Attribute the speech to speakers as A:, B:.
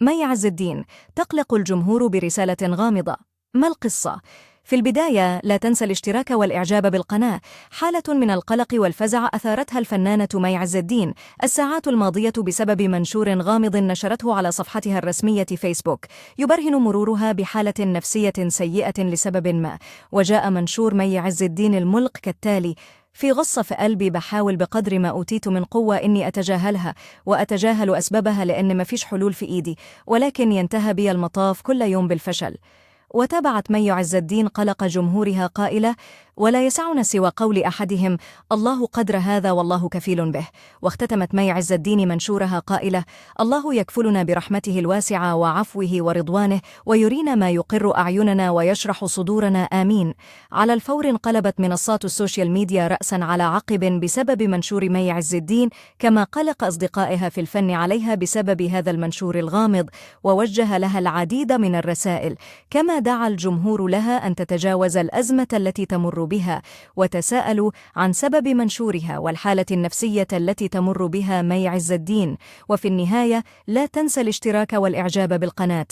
A: مي عز الدين تقلق الجمهور برسالة غامضة. ما القصة؟ في البداية لا تنسى الاشتراك والإعجاب بالقناة. حالة من القلق والفزع أثارتها الفنانة مي عز الدين الساعات الماضية بسبب منشور غامض نشرته على صفحتها الرسمية فيسبوك يبرهن مرورها بحالة نفسية سيئة لسبب ما. وجاء منشور مي عز الدين الملق كالتالي: في غصة في قلبي بحاول بقدر ما أوتيت من قوة إني أتجاهلها وأتجاهل أسبابها لأن مفيش حلول في إيدي، ولكن ينتهى بي المطاف كل يوم بالفشل. وتابعت مي عز الدين قلق جمهورها قائلة: ولا يسعنا سوى قول أحدهم الله قدر هذا والله كفيل به. واختتمت مي عز الدين منشورها قائلة: الله يكفلنا برحمته الواسعة وعفوه ورضوانه ويرينا ما يقر أعيننا ويشرح صدورنا آمين. على الفور انقلبت منصات السوشيال ميديا رأسا على عقب بسبب منشور مي عز الدين، كما قلق أصدقائها في الفن عليها بسبب هذا المنشور الغامض، ووجه لها العديد من الرسائل، كما دعا الجمهور لها أن تتجاوز الأزمة التي تمر بها، وتساءلوا عن سبب منشورها والحالة النفسية التي تمر بها مي عز الدين. وفي النهاية لا تنسى الاشتراك والإعجاب بالقناة.